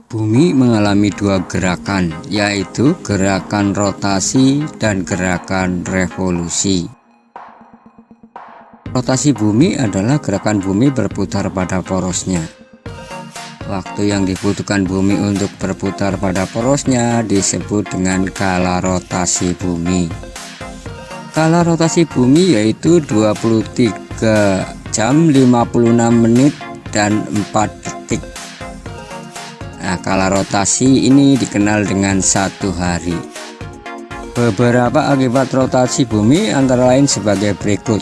Bumi mengalami dua gerakan, yaitu gerakan rotasi dan gerakan revolusi. Rotasi bumi adalah gerakan bumi berputar pada porosnya. Waktu yang dibutuhkan bumi untuk berputar pada porosnya disebut dengan kala rotasi bumi. Kala rotasi bumi yaitu 23 jam 56 menit dan 4 detik. Nah, kala rotasi ini dikenal dengan 1 hari. Beberapa akibat rotasi bumi antara lain sebagai berikut.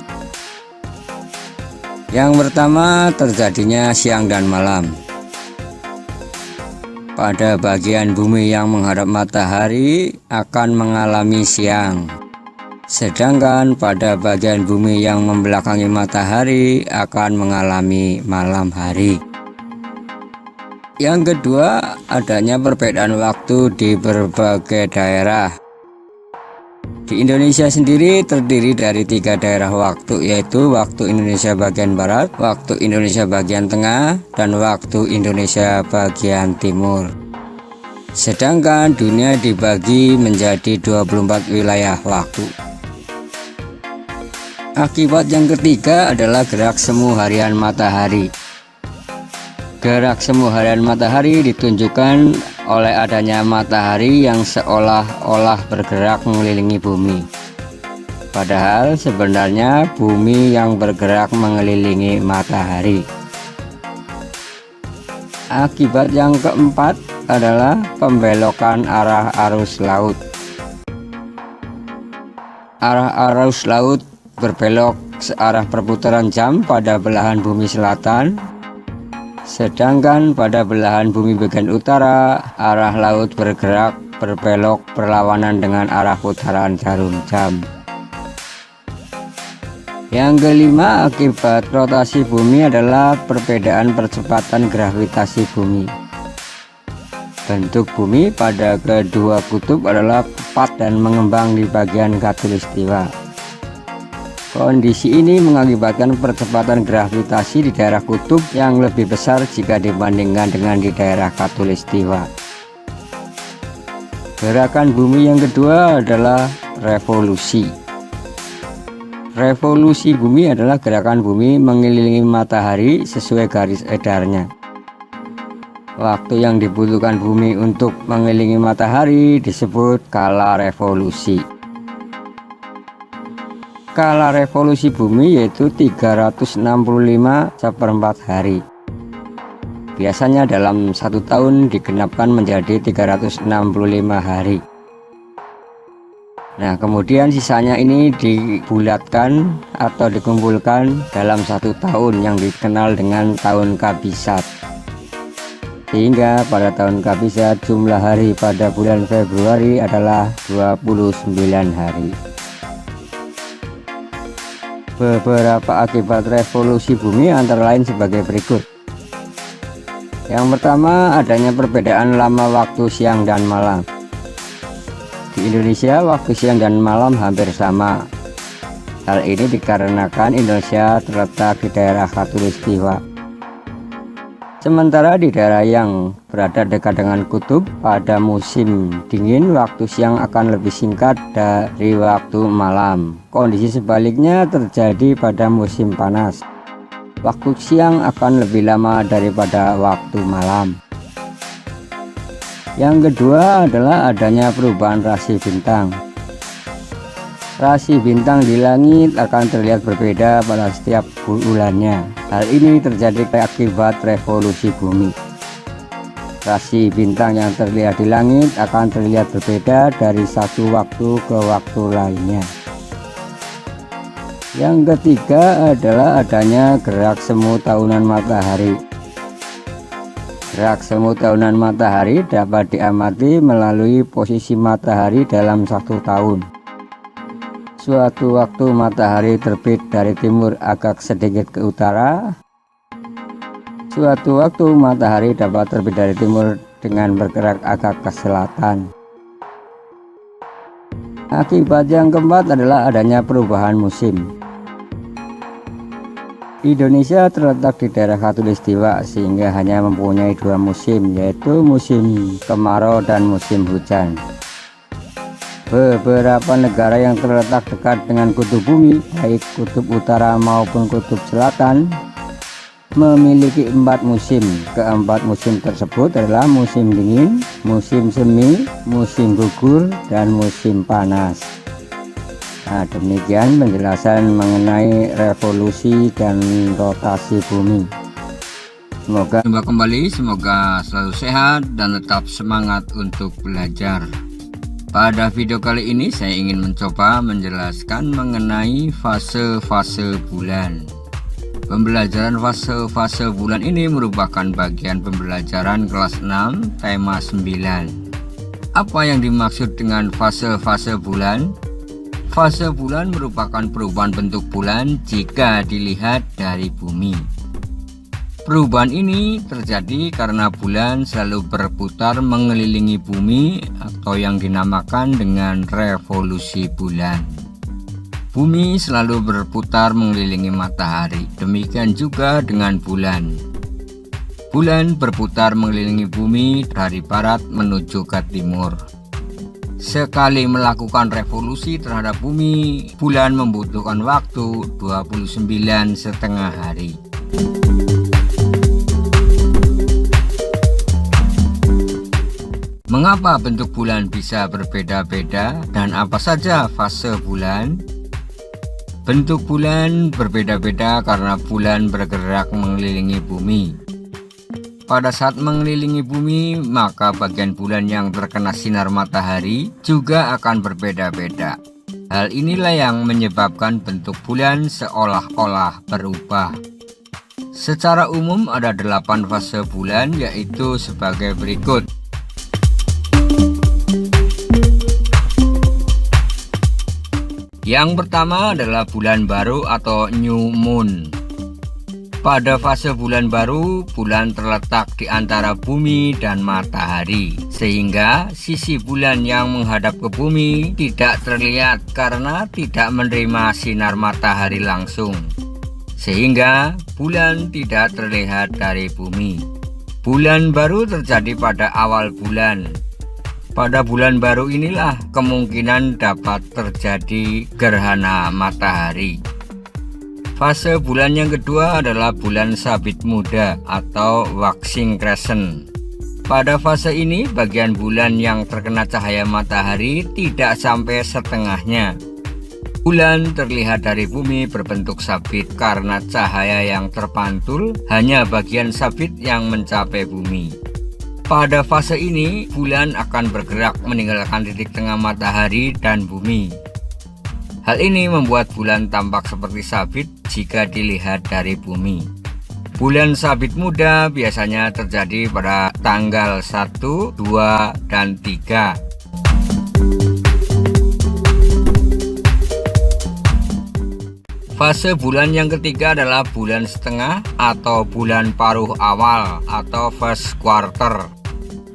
Yang pertama, terjadinya siang dan malam. Pada bagian bumi yang menghadap matahari akan mengalami siang, sedangkan pada bagian bumi yang membelakangi matahari akan mengalami malam hari. Yang kedua, adanya perbedaan waktu di berbagai daerah. Di Indonesia sendiri terdiri dari 3 daerah waktu, yaitu waktu Indonesia bagian barat, waktu Indonesia bagian tengah, dan waktu Indonesia bagian timur. Sedangkan dunia dibagi menjadi 24 wilayah waktu. Akibat yang ketiga adalah gerak semu harian matahari. Gerak semu harian matahari ditunjukkan oleh adanya matahari yang seolah-olah bergerak mengelilingi bumi. Padahal sebenarnya bumi yang bergerak mengelilingi matahari. Akibat yang keempat adalah pembelokan arah arus laut. Arah arus laut berbelok searah perputaran jam pada belahan bumi selatan. Sedangkan pada belahan bumi bagian utara, arah laut bergerak berbelok berlawanan dengan arah putaran jarum jam. Yang kelima, akibat rotasi bumi adalah perbedaan percepatan gravitasi bumi. Bentuk bumi pada kedua kutub adalah tepat dan mengembang di bagian khatulistiwa. Kondisi ini mengakibatkan percepatan gravitasi di daerah kutub yang lebih besar jika dibandingkan dengan di daerah khatulistiwa. Gerakan bumi yang kedua adalah revolusi. Revolusi bumi adalah gerakan bumi mengelilingi matahari sesuai garis edarnya. Waktu yang dibutuhkan bumi untuk mengelilingi matahari disebut kala revolusi. Kala revolusi bumi yaitu 365/4 hari. Biasanya dalam 1 tahun digenapkan menjadi 365 hari. Nah, kemudian sisanya ini dibulatkan atau dikumpulkan dalam 1 tahun yang dikenal dengan tahun kabisat. Sehingga pada tahun kabisat jumlah hari pada bulan Februari adalah 29 hari. Beberapa akibat revolusi bumi antara lain sebagai berikut. Yang pertama, adanya perbedaan lama waktu siang dan malam. Di Indonesia, waktu siang dan malam hampir sama. Hal ini dikarenakan Indonesia terletak di daerah khatulistiwa. Sementara di daerah yang berada dekat dengan kutub, pada musim dingin waktu siang akan lebih singkat dari waktu malam. Kondisi sebaliknya terjadi pada musim panas. Waktu siang akan lebih lama daripada waktu malam. Yang kedua adalah adanya perubahan rasi bintang. Rasi bintang di langit akan terlihat berbeda pada setiap bulannya. Hal ini terjadi akibat revolusi bumi. Rasi bintang yang terlihat di langit akan terlihat berbeda dari satu waktu ke waktu lainnya. Yang ketiga adalah adanya gerak semu tahunan matahari. Gerak semu tahunan matahari dapat diamati melalui posisi matahari dalam 1 tahun. Suatu waktu matahari terbit dari timur agak sedikit ke utara. Suatu waktu matahari dapat terbit dari timur dengan bergerak agak ke selatan. Akibat yang keempat adalah adanya perubahan musim. Indonesia terletak di daerah khatulistiwa sehingga hanya mempunyai dua musim, yaitu musim kemarau dan musim hujan. Beberapa negara yang terletak dekat dengan kutub bumi, baik kutub utara maupun kutub selatan, memiliki 4 musim. Keempat musim tersebut adalah musim dingin, musim semi, musim gugur, dan musim panas. Nah, demikian penjelasan mengenai revolusi dan rotasi bumi. Semoga jumpa kembali, semoga selalu sehat dan tetap semangat untuk belajar. Pada video kali ini saya ingin mencoba menjelaskan mengenai fase-fase bulan. Pembelajaran fase-fase bulan ini merupakan bagian pembelajaran kelas 6 tema 9. Apa yang dimaksud dengan fase-fase bulan? Fase bulan merupakan perubahan bentuk bulan jika dilihat dari bumi. Perubahan ini terjadi karena bulan selalu berputar mengelilingi bumi atau yang dinamakan dengan revolusi bulan. Bumi selalu berputar mengelilingi matahari, demikian juga dengan bulan. Bulan berputar mengelilingi bumi dari barat menuju ke timur. Sekali melakukan revolusi terhadap bumi, bulan membutuhkan waktu 29,5 hari. Mengapa bentuk bulan bisa berbeda-beda dan apa saja fase bulan? Bentuk bulan berbeda-beda karena bulan bergerak mengelilingi bumi. Pada saat mengelilingi bumi, maka bagian bulan yang terkena sinar matahari juga akan berbeda-beda. Hal inilah yang menyebabkan bentuk bulan seolah-olah berubah. Secara umum ada 8 fase bulan, yaitu sebagai berikut. Yang pertama adalah bulan baru atau new moon. Pada fase bulan baru, bulan terletak di antara bumi dan matahari, sehingga sisi bulan yang menghadap ke bumi tidak terlihat karena tidak menerima sinar matahari langsung, sehingga bulan tidak terlihat dari bumi. Bulan baru terjadi pada awal bulan. Pada bulan baru inilah kemungkinan dapat terjadi gerhana matahari. Fase bulan yang kedua adalah bulan sabit muda atau waxing crescent. Pada fase ini bagian bulan yang terkena cahaya matahari tidak sampai setengahnya. Bulan terlihat dari bumi berbentuk sabit karena cahaya yang terpantul hanya bagian sabit yang mencapai bumi. Pada fase ini bulan akan bergerak meninggalkan titik tengah matahari dan bumi. Hal ini membuat bulan tampak seperti sabit jika dilihat dari bumi. Bulan sabit muda biasanya terjadi pada tanggal 1, 2, dan 3. Fase bulan yang ketiga adalah bulan setengah atau bulan paruh awal atau first quarter.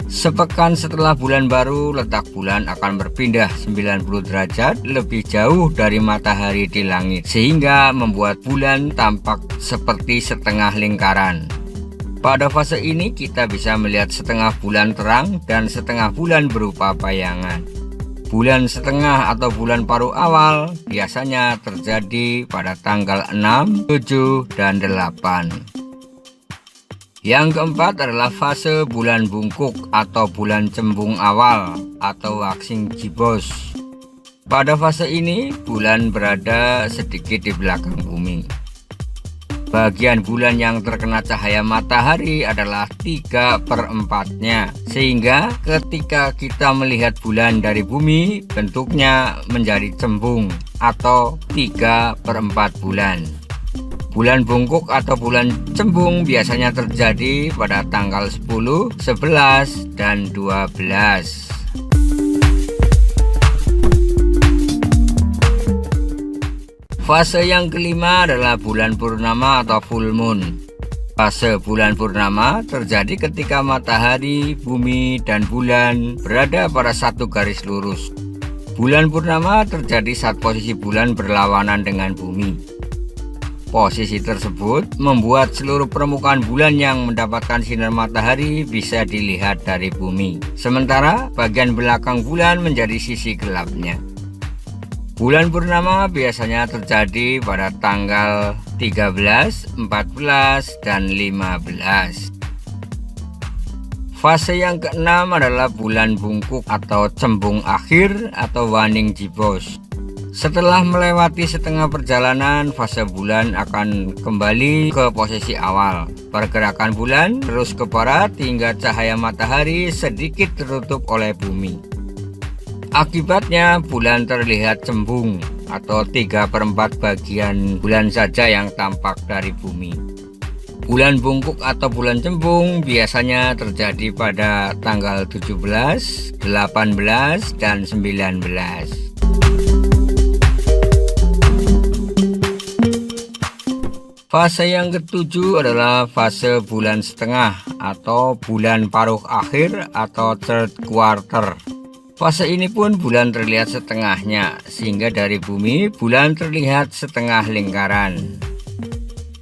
Sepekan setelah bulan baru, letak bulan akan berpindah 90 derajat lebih jauh dari matahari di langit, sehingga membuat bulan tampak seperti setengah lingkaran. Pada fase ini kita bisa melihat setengah bulan terang dan setengah bulan berupa bayangan. Bulan setengah atau bulan paruh awal biasanya terjadi pada tanggal 6, 7, dan 8. Yang keempat adalah fase bulan bungkuk atau bulan cembung awal atau waxing gibbous. Pada fase ini bulan berada sedikit di belakang bumi. Bagian bulan yang terkena cahaya matahari adalah 3/4-nya, sehingga ketika kita melihat bulan dari bumi bentuknya menjadi cembung atau 3/4 bulan. Bulan bungkuk atau bulan cembung biasanya terjadi pada tanggal 10, 11, dan 12. Fase yang kelima adalah bulan purnama atau full moon. Fase bulan purnama terjadi ketika matahari, bumi, dan bulan berada pada satu garis lurus. Bulan purnama terjadi saat posisi bulan berlawanan dengan bumi. Posisi tersebut membuat seluruh permukaan bulan yang mendapatkan sinar matahari bisa dilihat dari bumi. Sementara bagian belakang bulan menjadi sisi gelapnya. Bulan purnama biasanya terjadi pada tanggal 13, 14, dan 15. Fase yang keenam adalah bulan bungkuk atau cembung akhir atau waning jibos. Setelah melewati setengah perjalanan, fase bulan akan kembali ke posisi awal. Pergerakan bulan terus ke barat hingga cahaya matahari sedikit tertutup oleh bumi. Akibatnya bulan terlihat cembung atau 3/4 bagian bulan saja yang tampak dari bumi. Bulan bungkuk atau bulan cembung biasanya terjadi pada tanggal 17, 18, dan 19. Fase yang ketujuh adalah fase bulan setengah atau bulan paruh akhir atau third quarter. Fase ini pun bulan terlihat setengahnya, sehingga dari bumi bulan terlihat setengah lingkaran.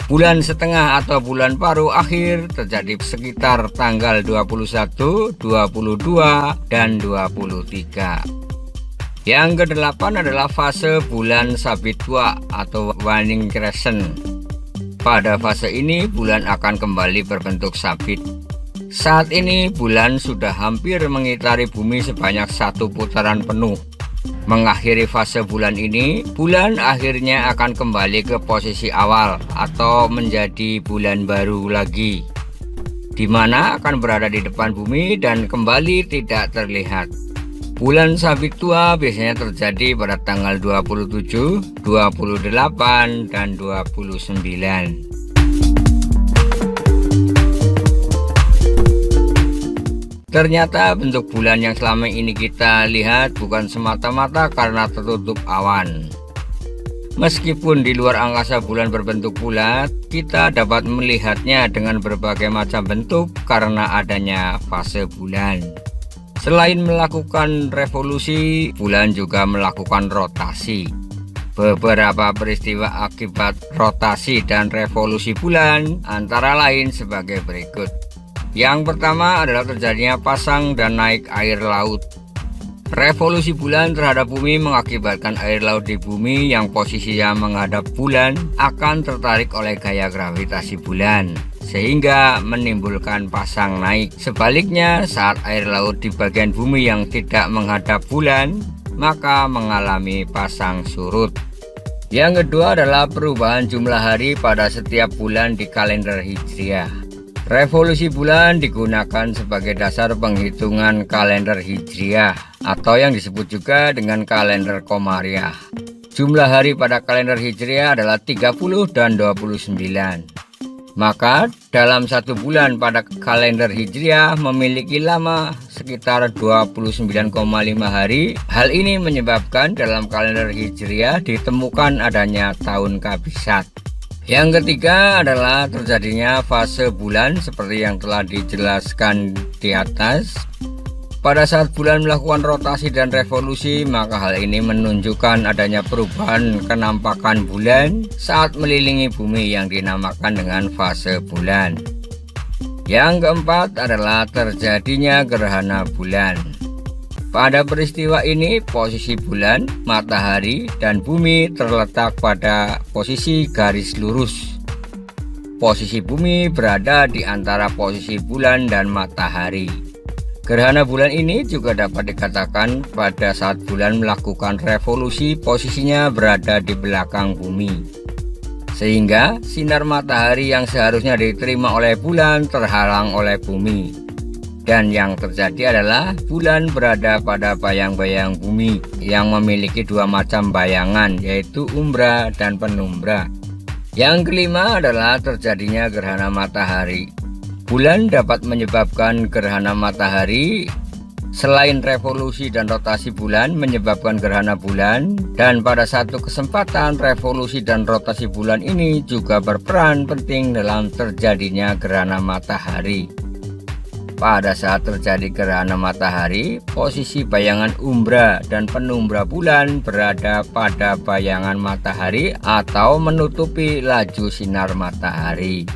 Bulan setengah atau bulan paruh akhir terjadi sekitar tanggal 21, 22, dan 23. Yang kedelapan adalah fase bulan sabit tua atau waning crescent. Pada fase ini bulan akan kembali berbentuk sabit. Saat ini bulan sudah hampir mengitari bumi sebanyak 1 putaran penuh. Mengakhiri fase bulan ini, bulan akhirnya akan kembali ke posisi awal atau menjadi bulan baru lagi, di mana akan berada di depan bumi dan kembali tidak terlihat. Bulan sabit tua biasanya terjadi pada tanggal 27, 28, dan 29. Ternyata bentuk bulan yang selama ini kita lihat bukan semata-mata karena tertutup awan. Meskipun di luar angkasa bulan berbentuk bulat, kita dapat melihatnya dengan berbagai macam bentuk karena adanya fase bulan. Selain melakukan revolusi, bulan juga melakukan rotasi. Beberapa peristiwa akibat rotasi dan revolusi bulan antara lain sebagai berikut. Yang pertama adalah terjadinya pasang dan naik air laut. Revolusi bulan terhadap bumi mengakibatkan air laut di bumi yang posisinya menghadap bulan akan tertarik oleh gaya gravitasi bulan, sehingga menimbulkan pasang naik. Sebaliknya, saat air laut di bagian bumi yang tidak menghadap bulan, maka mengalami pasang surut. Yang kedua adalah perubahan jumlah hari pada setiap bulan di kalender Hijriah. Revolusi bulan digunakan sebagai dasar penghitungan kalender Hijriah atau yang disebut juga dengan kalender Komariah. Jumlah hari pada kalender Hijriah adalah 30 dan 29. Maka dalam satu bulan pada kalender Hijriah memiliki lama sekitar 29,5 hari. Hal ini menyebabkan dalam kalender Hijriah ditemukan adanya tahun kabisat. Yang ketiga adalah terjadinya fase bulan seperti yang telah dijelaskan di atas. Pada saat bulan melakukan rotasi dan revolusi, maka hal ini menunjukkan adanya perubahan kenampakan bulan saat melilingi bumi yang dinamakan dengan fase bulan. Yang keempat adalah terjadinya gerhana bulan. Pada peristiwa ini, posisi bulan, matahari, dan bumi terletak pada posisi garis lurus. Posisi bumi berada di antara posisi bulan dan matahari. Gerhana bulan ini juga dapat dikatakan pada saat bulan melakukan revolusi, posisinya berada di belakang bumi, sehingga sinar matahari yang seharusnya diterima oleh bulan terhalang oleh bumi. Dan yang terjadi adalah bulan berada pada bayang-bayang bumi yang memiliki dua macam bayangan, yaitu umbra dan penumbra. Yang kelima adalah terjadinya gerhana matahari. Bulan dapat menyebabkan gerhana matahari. Selain revolusi dan rotasi bulan menyebabkan gerhana bulan, dan pada satu kesempatan revolusi dan rotasi bulan ini juga berperan penting dalam terjadinya gerhana matahari. Pada saat terjadi gerhana matahari, posisi bayangan umbra dan penumbra bulan berada pada bayangan matahari atau menutupi laju sinar matahari.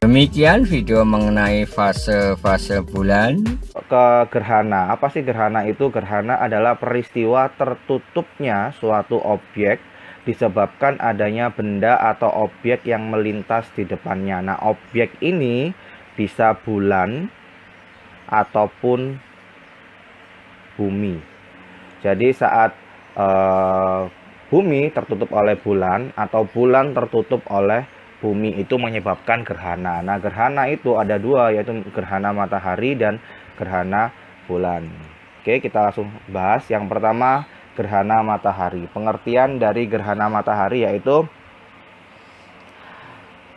Demikian video mengenai fase-fase bulan. Ke gerhana, apa sih gerhana itu? Gerhana adalah peristiwa tertutupnya suatu objek disebabkan adanya benda atau objek yang melintas di depannya. Nah, objek ini bisa bulan ataupun bumi. Jadi saat bumi tertutup oleh bulan atau bulan tertutup oleh bumi, itu menyebabkan gerhana. Nah, gerhana itu ada dua, yaitu gerhana matahari dan gerhana bulan. Oke, kita langsung bahas. Yang pertama, gerhana matahari. Pengertian dari gerhana matahari yaitu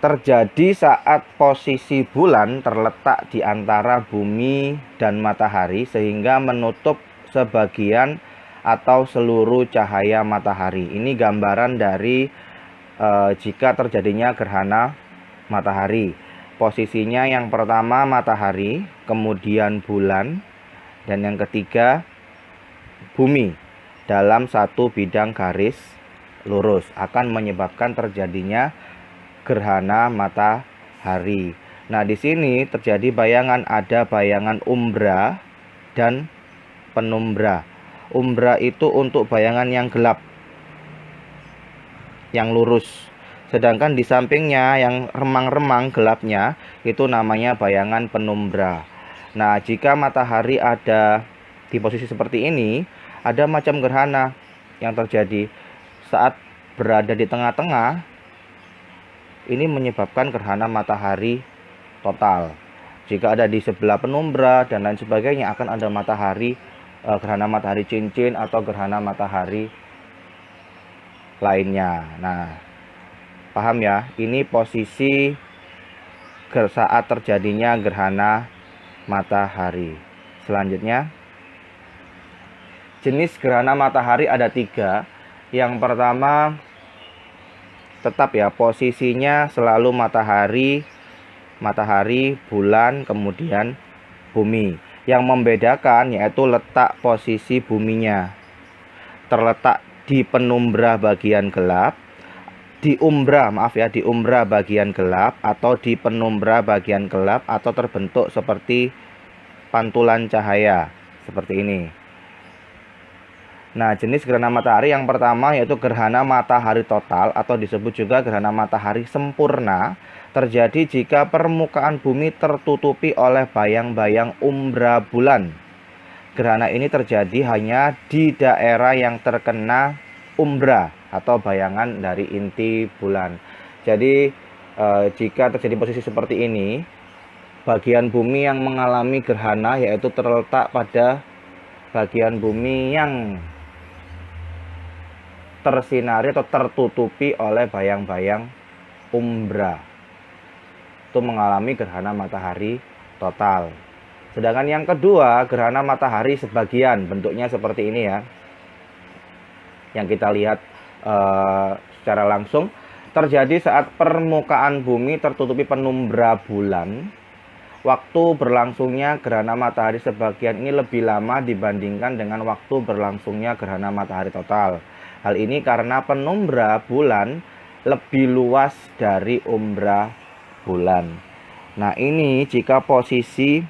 terjadi saat posisi bulan terletak di antara bumi dan matahari sehingga menutup sebagian atau seluruh cahaya matahari. Ini gambaran dari jika terjadinya gerhana matahari. Posisinya yang pertama matahari, kemudian bulan, dan yang ketiga bumi dalam satu bidang garis lurus akan menyebabkan terjadinya gerhana matahari. Nah, di sini terjadi bayangan, ada bayangan umbra dan penumbra. Umbra itu untuk bayangan yang gelap, yang lurus. Sedangkan di sampingnya yang remang-remang gelapnya itu namanya bayangan penumbra. Nah, jika matahari ada di posisi seperti ini, ada macam gerhana yang terjadi saat berada di tengah-tengah. Ini menyebabkan gerhana matahari total. Jika ada di sebelah penumbra dan lain sebagainya, akan ada matahari, gerhana matahari cincin atau gerhana matahari lainnya. Nah, paham ya? Ini posisi saat terjadinya gerhana matahari. Selanjutnya, jenis gerhana matahari ada 3. Yang pertama, tetap ya, posisinya selalu matahari, bulan, kemudian bumi. Yang membedakan yaitu letak posisi buminya. Terletak di penumbra bagian gelap, di umbra bagian gelap, atau di penumbra bagian gelap, atau terbentuk seperti pantulan cahaya seperti ini. Nah, jenis gerhana matahari yang pertama yaitu gerhana matahari total atau disebut juga gerhana matahari sempurna, terjadi jika permukaan bumi tertutupi oleh bayang-bayang umbra bulan. Gerhana ini terjadi hanya di daerah yang terkena umbra atau bayangan dari inti bulan. Jadi jika terjadi posisi seperti ini, bagian bumi yang mengalami gerhana yaitu terletak pada bagian bumi yang tersinari atau tertutupi oleh bayang-bayang umbra, itu mengalami gerhana matahari total. Sedangkan yang kedua, gerhana matahari sebagian, bentuknya seperti ini ya, yang kita lihat secara langsung, terjadi saat permukaan bumi tertutupi penumbra bulan. Waktu berlangsungnya gerhana matahari sebagian ini lebih lama dibandingkan dengan waktu berlangsungnya gerhana matahari total. Hal ini karena penumbra bulan lebih luas dari umbra bulan. Nah, ini jika posisi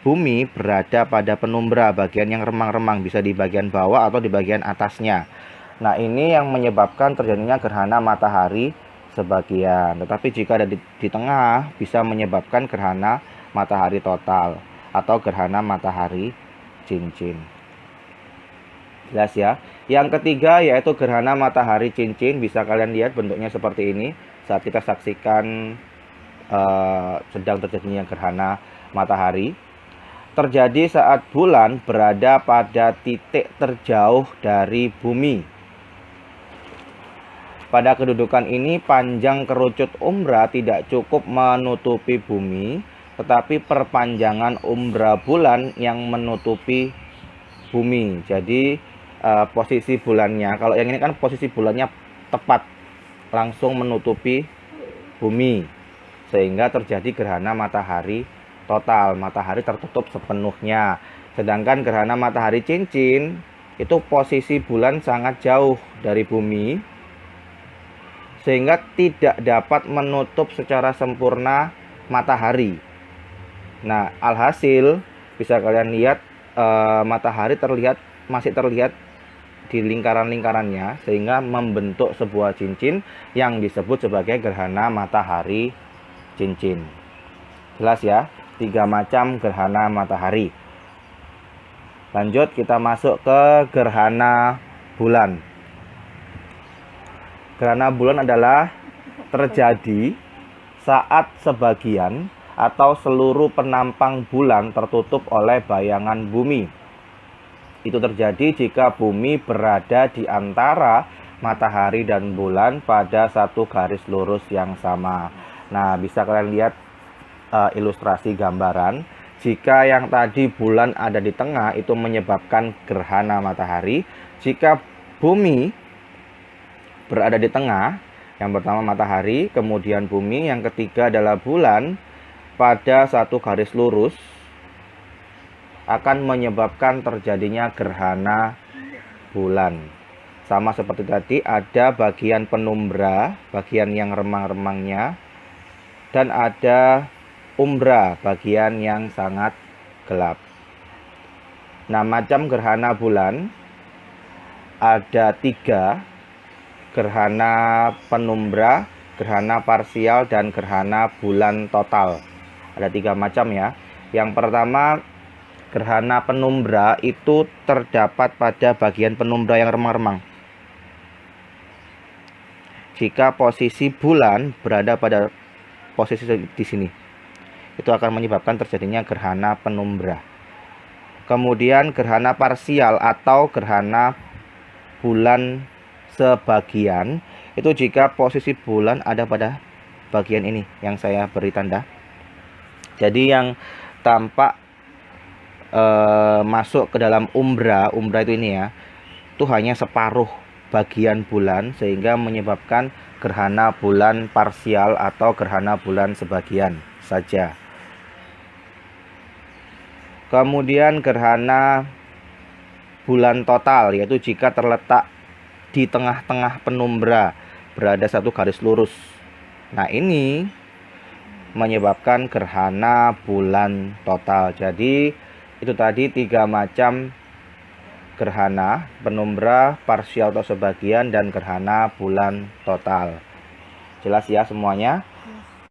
bumi berada pada penumbra bagian yang remang-remang, bisa di bagian bawah atau di bagian atasnya. Nah, ini yang menyebabkan terjadinya gerhana matahari sebagian. Tetapi jika ada di tengah, bisa menyebabkan gerhana matahari total atau gerhana matahari cincin. Jelas ya. Yang ketiga yaitu gerhana matahari cincin. Bisa kalian lihat bentuknya seperti ini saat kita saksikan sedang terjadinya gerhana matahari. Terjadi saat bulan berada pada titik terjauh dari bumi. Pada kedudukan ini, panjang kerucut umbra tidak cukup menutupi bumi, tetapi perpanjangan umbra bulan yang menutupi bumi. Jadi posisi bulannya, kalau yang ini kan posisi bulannya tepat langsung menutupi bumi. sehingga terjadi gerhana matahari total, matahari tertutup sepenuhnya. Sedangkan gerhana matahari cincin itu posisi bulan sangat jauh dari bumi, sehingga tidak dapat menutup secara sempurna matahari. Nah, alhasil bisa kalian lihat matahari masih terlihat di lingkaran-lingkarannya, sehingga membentuk sebuah cincin yang disebut sebagai gerhana matahari cincin. Jelas ya, 3 macam gerhana matahari. Lanjut kita masuk ke gerhana bulan. Gerhana bulan adalah terjadi saat sebagian atau seluruh penampang bulan tertutup oleh bayangan bumi. Itu terjadi jika bumi berada di antara matahari dan bulan pada satu garis lurus yang sama. Nah, bisa kalian lihat ilustrasi gambaran. Jika yang tadi bulan ada di tengah, itu menyebabkan gerhana matahari. Jika bumi berada di tengah, yang pertama matahari, kemudian bumi, yang ketiga adalah bulan, pada satu garis lurus, akan menyebabkan terjadinya gerhana bulan. Sama seperti tadi, ada bagian penumbra, bagian yang remang-remangnya, dan ada umbra, bagian yang sangat gelap. Nah, macam gerhana bulan ada 3: gerhana penumbra, gerhana parsial, dan gerhana bulan total. Ada 3 macam ya. Yang pertama, gerhana penumbra itu terdapat pada bagian penumbra yang remang-remang. Jika posisi bulan berada pada posisi di sini, itu akan menyebabkan terjadinya gerhana penumbra. Kemudian gerhana parsial atau gerhana bulan sebagian, itu jika posisi bulan ada pada bagian ini yang saya beri tanda. Jadi yang tampak masuk ke dalam umbra itu ini ya, itu hanya separuh bagian bulan, sehingga menyebabkan gerhana bulan parsial atau gerhana bulan sebagian saja. Kemudian gerhana bulan total, yaitu jika terletak di tengah-tengah penumbra, berada satu garis lurus. Nah, ini menyebabkan gerhana bulan total. Jadi itu tadi 3 macam gerhana: penumbra, parsial atau sebagian, dan gerhana bulan total. Jelas ya semuanya?